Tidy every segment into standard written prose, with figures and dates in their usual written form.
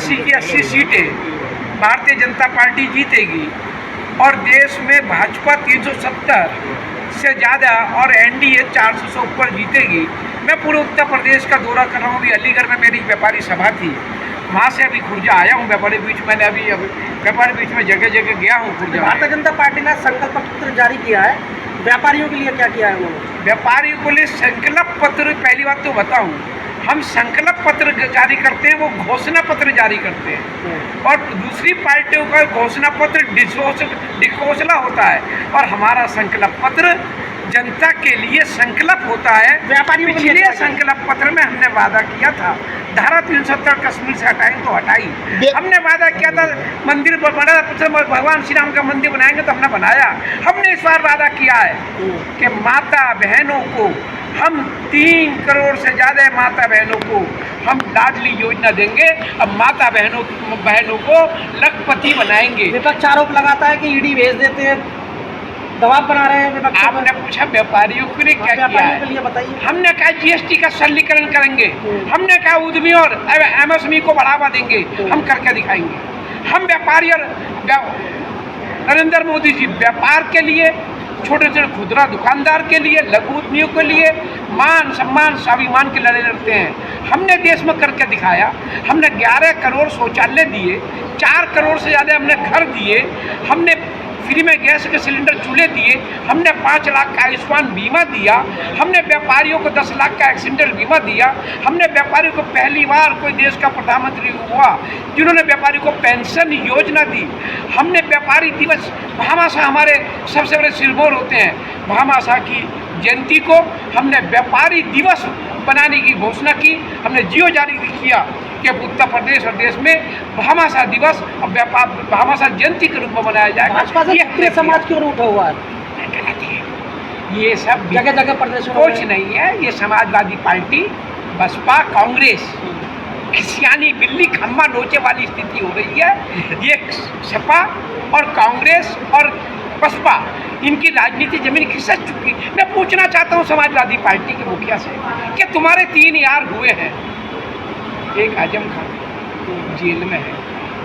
80 की 80 सीटें भारतीय जनता पार्टी जीतेगी और देश में भाजपा 370 से ज़्यादा और एनडीए 400 से ऊपर जीतेगी। मैं पूरे उत्तर प्रदेश का दौरा कर रहा हूँ। अभी अलीगढ़ में मेरी व्यापारी सभा थी, वहाँ से अभी खुर्जा आया हूँ। व्यापारी बीच मैंने अभी व्यापारी बीच में जगह जगह गया हूँ खुर्जा। भारतीय जनता पार्टी ने संकल्प पत्र जारी किया है, व्यापारियों के लिए क्या किया है उन्होंने? व्यापारियों के लिए संकल्प पत्र, पहली बात तो बताऊँ, हम संकल्प पत्र जारी करते हैं, वो घोषणा पत्र जारी करते हैं। और दूसरी पार्टियों का घोषणा पत्र डिघोषणा होता है और हमारा संकल्प पत्र जनता के लिए संकल्प होता है। व्यापारियों के लिए पिछले संकल्प पत्र में हमने वादा किया था धारा 370 कश्मीर से हटाएंगे तो हटाई। हमने वादा किया था मंदिर बड़ा, भगवान श्री राम का मंदिर बनाएंगे तो हमने बनाया। हमने इस बार वादा किया है कि माता बहनों को हम 3 करोड़ से ज़्यादा माता बहनों को हम लाडली योजना देंगे। अब माता बहनों को लखपति बनाएंगे। विपक्ष आरोप लगाता है कि ईडी भेज देते हैं, दबाव बना रहे हैं विपक्ष। आपने पूछा व्यापारियों के लिए क्या किया है? के लिए बताइए। हमने कहा जीएसटी का सरलीकरण करेंगे, हमने कहा उद्यमी और एमएसएमई को बढ़ावा देंगे, हम करके दिखाएंगे। हम व्यापारी और नरेंद्र मोदी जी व्यापार के लिए, छोटे छोटे खुदरा दुकानदार के लिए, लघु उद्यमियों के लिए मान सम्मान स्वाभिमान के लड़ाई लड़ते हैं। हमने देश में करके दिखाया। हमने 11 करोड़ शौचालय दिए, 4 करोड़ से ज़्यादा हमने घर दिए, हमने फ्री में गैस के सिलेंडर चूल्हे दिए, हमने 5 लाख का आयुष्मान बीमा दिया, हमने व्यापारियों को 10 लाख का एक्सीडेंटल बीमा दिया, हमने व्यापारियों को पहली बार कोई देश का प्रधानमंत्री हुआ जिन्होंने व्यापारियों को पेंशन योजना दी। हमने व्यापारी दिवस, भामाशाह हमारे सबसे बड़े सिरमौर होते हैं, भामाशाह की जयंती को हमने व्यापारी दिवस बनाने की घोषणा की। हमने जियो जारी किया कि उत्तर प्रदेश और देश में भामाशाह दिवस और व्यापार भामाशाह जयंती के रूप में मनाया जाएगा। भाजपा से क्षत्रिय समाज क्यों उठा हुआ है? ये सब जगह जगह प्रदेश कुछ नहीं है। ये समाजवादी पार्टी, बसपा, कांग्रेस खिसियानी बिल्ली खम्मा नोचे वाली स्थिति हो रही है। ये सपा और कांग्रेस और बसपा, इनकी राजनीति जमीन खिसक चुकी। मैं पूछना चाहता हूँ समाजवादी पार्टी के मुखिया से कि तुम्हारे 3 यार हुए हैं, एक आजम खान जेल में है,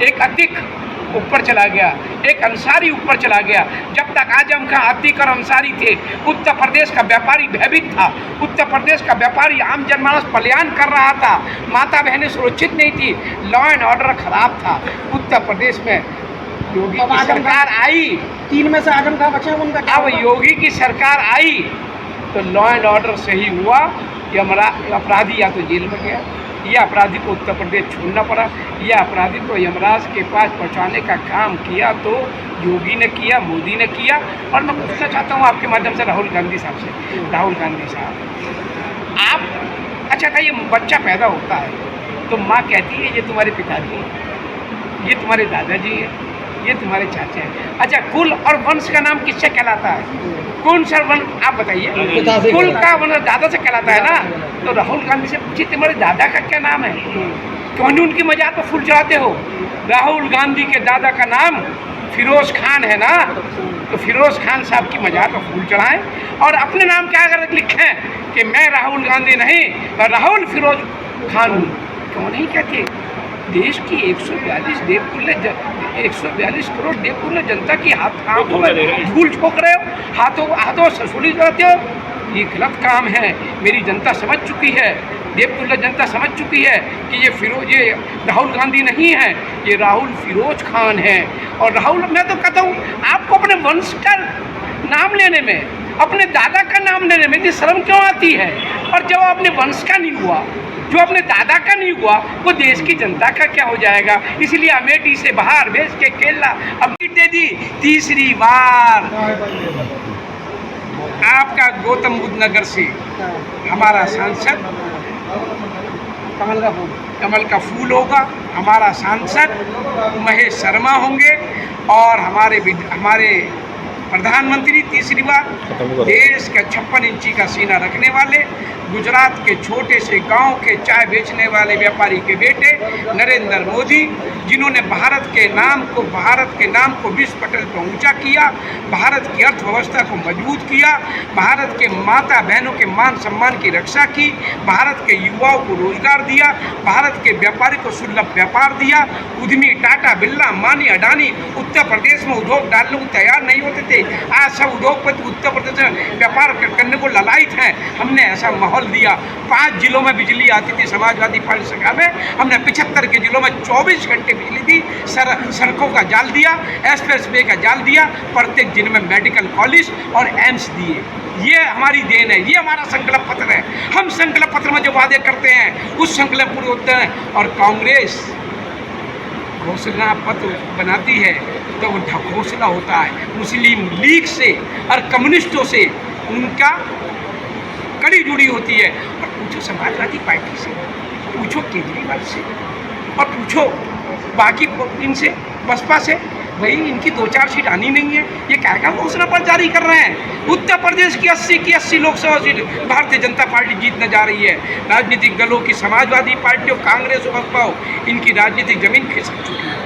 एक अतीक ऊपर चला गया, एक अंसारी ऊपर चला गया। जब तक आजम खान, अतीक और अंसारी थे, उत्तर प्रदेश का व्यापारी भयभीत था। उत्तर प्रदेश का व्यापारी आम जनमानस पलायन कर रहा था, माता बहनें सुरक्षित नहीं थी, लॉ एंड ऑर्डर खराब था उत्तर प्रदेश में। योगी की सरकार आई, 3 में से आजम खान बचे, उनका अब योगी की सरकार आई तो लॉ एंड ऑर्डर सही हुआ कि हमारा अपराधी या तो जेल में गया, या अपराधी को उत्तर प्रदेश छोड़ना पड़ा, या अपराधी को यमराज के पास पहुंचाने का काम किया तो योगी ने किया, मोदी ने किया। और मैं पूछना चाहता हूं आपके माध्यम से राहुल गांधी साहब से, राहुल गांधी साहब, आप अच्छा था, ये बच्चा पैदा होता है तो माँ कहती है ये तुम्हारे पिताजी हैं, ये तुम्हारे दादाजी हैं, ये तुम्हारे चाचा हैं। अच्छा, कुल और वंश का नाम किससे कहलाता है? कौन सा वन आप बताइए? कुल का वन दादा से कहलाता है ना। तो राहुल गांधी से पूछिए तुम्हारे दादा का क्या नाम है? क्यों नहीं उनकी मजाक पर फूल चढ़ाते हो? राहुल गांधी के दादा का नाम फिरोज खान है ना, तो फिरोज खान साहब की मजाक पर फूल चढ़ाएं और अपने नाम क्या अगर लिखें कि मैं राहुल गांधी नहीं, राहुल फिरोज खान हूँ। क्यों नहीं कहते? देश की 142 करोड़ देवतुल्य जनता की हाथों में धूल झोंक रहे हो, हाथों ससुरी जाते हो। ये गलत काम है। मेरी जनता समझ चुकी है, देवतुल्य जनता समझ चुकी है कि ये राहुल गांधी नहीं है, ये राहुल फिरोज खान है। और राहुल, मैं तो कहता हूँ आपको अपने वंश का नाम लेने में, अपने दादा का नाम लेने में इतनी शर्म क्यों आती है? और जब अपने वंश का नहीं हुआ, जो अपने दादा का नहीं हुआ, वो देश की जनता का क्या हो जाएगा? इसलिए अमेठी से बाहर भेज के केला अब दे दी 3री बार। आपका गौतम बुद्ध नगर से हमारा सांसद कमल का फूल होगा, हमारा सांसद महेश शर्मा होंगे और हमारे प्रधानमंत्री तीसरी बार देश का 56 इंची का सीना रखने वाले, गुजरात के छोटे से गांव के चाय बेचने वाले व्यापारी के बेटे नरेंद्र मोदी, जिन्होंने भारत के नाम को विश्व पटल पर ऊंचा किया, भारत की अर्थव्यवस्था को मजबूत किया, भारत के माता बहनों के मान सम्मान की रक्षा की, भारत के युवाओं को रोजगार दिया, भारत के व्यापारी को सुलभ व्यापार दिया। उद्यमी टाटा, बिरला, मानी, अडानी उत्तर प्रदेश में उद्योग डालने को तैयार नहीं होते थे। आज सब उद्योगपति उत्तर प्रदेश में व्यापार करने को ललायत हैं। हमने ऐसा माहौल दिया। 5 जिलों में बिजली आती थी समाजवादी पार्टी सरकार में, हमने 75 के जिलों में 24 घंटे बिजली दी, सड़कों का जाल दिया, एक्सप्रेस वे का जाल दिया, प्रत्येक जिले में मेडिकल कॉलेज और एम्स दिए। ये हमारी देन है, ये हमारा संकल्प पत्र है। हम संकल्प पत्र में जो वादे करते हैं उस संकल्प पूरे होते हैं। और कांग्रेस घोषणा पत्र बनाती है तो वो ढकोसला होता है। मुस्लिम लीग से और कम्युनिस्टों से उनका कड़ी जुड़ी होती है। और पूछो समाजवादी पार्टी से, पूछो केजरीवाल से, और पूछो बाकी इनसे, बसपा से, भाई इनकी 2-4 सीट आनी नहीं है, ये क्या घोषणा पत्र जारी कर रहे हैं। उत्तर प्रदेश की 80 लोकसभा सीट भारतीय जनता पार्टी जीतने जा रही है। राजनीतिक दलों की समाजवादी पार्टी हो, कांग्रेस हो, बसपा हो, इनकी राजनीतिक जमीन खिसक चुकी है।